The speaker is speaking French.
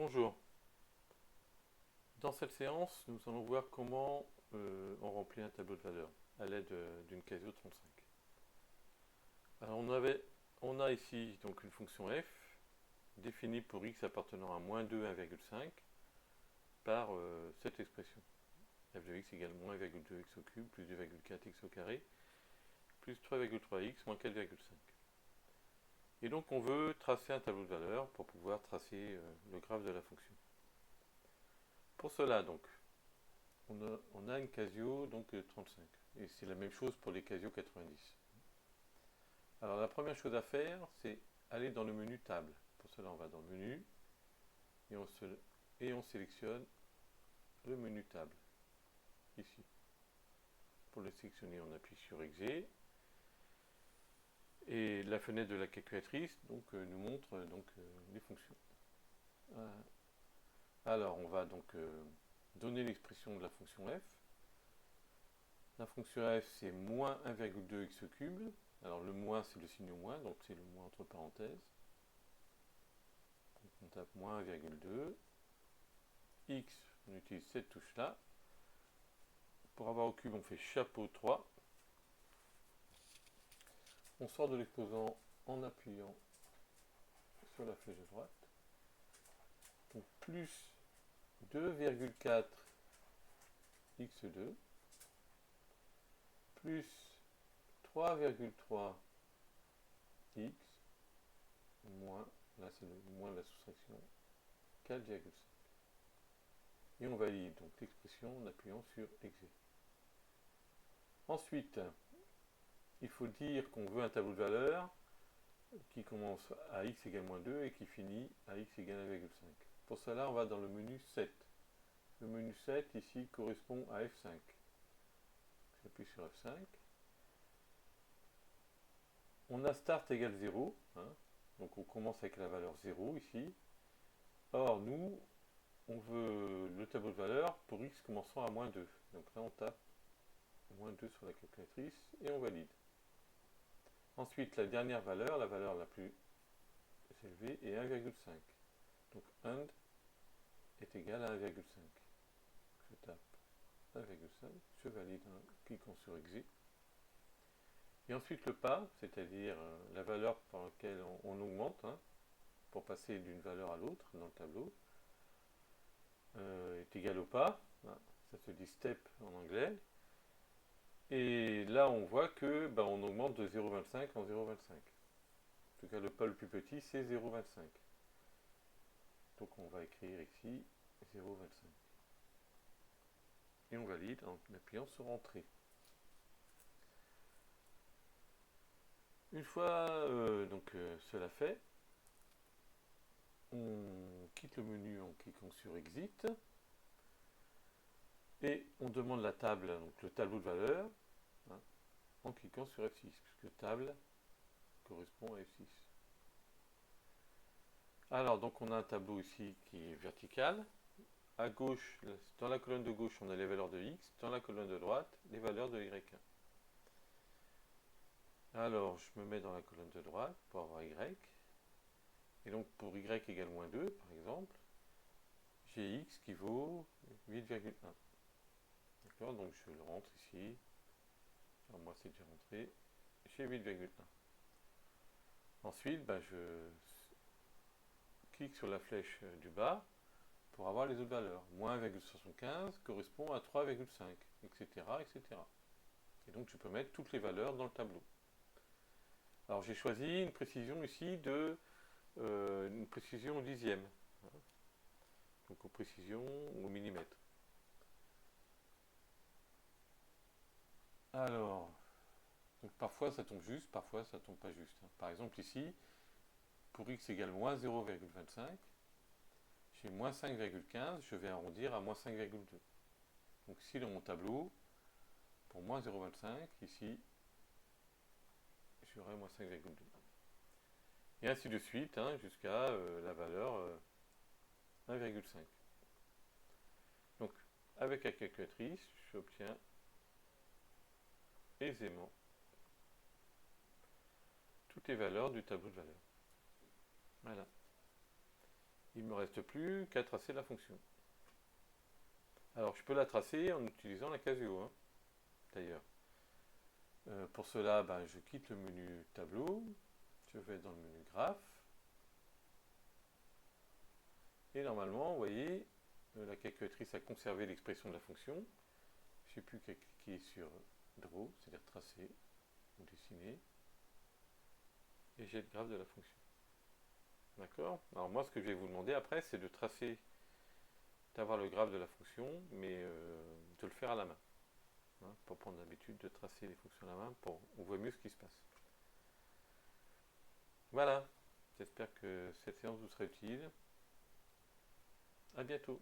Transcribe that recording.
Bonjour. Dans cette séance, nous allons voir comment on remplit un tableau de valeurs à l'aide d'une Casio 35. Alors on a ici donc une fonction f définie pour x appartenant à moins 2, 1,5 par cette expression. F de x égale moins 1,2x au cube plus 2,4x au carré plus 3,3x moins 4,5. Et donc on veut tracer un tableau de valeurs pour pouvoir tracer le graphe de la fonction. Pour cela donc, on a une Casio donc 35 et c'est la même chose pour les Casio 90. Alors la première chose à faire, c'est aller dans le menu table. Pour cela on va dans le menu et on sélectionne le menu table ici. Pour le sélectionner, on appuie sur Exé et la fenêtre de la calculatrice nous montre les fonctions. Alors on va donc donner l'expression de la fonction f. La fonction f c'est moins 1,2x cube. Alors le moins c'est le signe moins, donc c'est le moins entre parenthèses. Donc on tape moins 1,2. X, on utilise cette touche là. Pour avoir au cube on fait chapeau 3. On sort de l'exposant en appuyant sur la flèche de droite. Donc plus 2,4 x2 plus 3,3 x moins, là c'est le moins de la soustraction, 4,5. Et on valide donc l'expression en appuyant sur Exé. Ensuite, il faut dire qu'on veut un tableau de valeurs qui commence à x égale moins 2 et qui finit à x égale 1,5. Pour cela, on va dans le menu 7. Le menu 7 ici correspond à F5. J'appuie sur F5. On a start égale 0, donc on commence avec la valeur 0 ici. Or, nous, on veut le tableau de valeurs pour x commençant à moins 2. Donc là, on tape moins 2 sur la calculatrice et on valide. Ensuite, la dernière valeur, la valeur la plus élevée, est 1,5. Donc and est égal à 1,5. Je tape 1,5, je valide en cliquant sur Exit. Et ensuite le pas, c'est-à-dire la valeur par laquelle on augmente, pour passer d'une valeur à l'autre dans le tableau, est égal au pas. Ça se dit step en anglais. Et là on voit que on augmente de 0,25 en 0,25. En tout cas le pas le plus petit c'est 0,25. Donc on va écrire ici 0,25. Et on valide en appuyant sur Entrée. Une fois cela fait, on quitte le menu en cliquant sur Exit et on demande la table, donc le tableau de valeurs, en cliquant sur F6, puisque table correspond à F6. Alors donc on a un tableau ici qui est vertical. À gauche, dans la colonne de gauche, on a les valeurs de x, dans la colonne de droite, les valeurs de y1. Alors je me mets dans la colonne de droite pour avoir y. Et donc pour y égale moins 2, par exemple, j'ai x qui vaut 8,1. D'accord, donc je le rentre ici. Alors moi c'est déjà rentré. J'ai 8,1. Ensuite, je clique sur la flèche du bas pour avoir les autres valeurs. Moins 1,75 correspond à 3,5, etc., etc. Et donc je peux mettre toutes les valeurs dans le tableau. Alors j'ai choisi une précision ici de une précision au dixième. Donc aux précisions au millimètre. Alors, donc parfois ça tombe juste, parfois ça tombe pas juste. Par exemple ici, pour x égale moins 0,25, j'ai moins 5,15, je vais arrondir à moins 5,2. Donc ici dans mon tableau, pour moins 0,25, ici, j'aurai moins 5,2. Et ainsi de suite, jusqu'à la valeur 1,5. Donc avec la calculatrice, j'obtiens aisément toutes les valeurs du tableau de valeurs. Voilà. il ne me reste plus qu'à tracer la fonction. Alors je peux la tracer en utilisant la Casio, hein, d'ailleurs. Pour cela, ben, je quitte le menu tableau, je vais dans le menu graphe, et normalement, vous voyez, la calculatrice a conservé l'expression de la fonction. Je n'ai plus qu'à cliquer sur Draw, c'est-à-dire tracer ou dessiner, et j'ai le graphe de la fonction. D'accord? Alors moi, ce que je vais vous demander après, c'est de tracer, d'avoir le graphe de la fonction, mais de le faire à la main. Hein, pour prendre l'habitude de tracer les fonctions à la main, on voit mieux ce qui se passe. Voilà, j'espère que cette séance vous sera utile. À bientôt.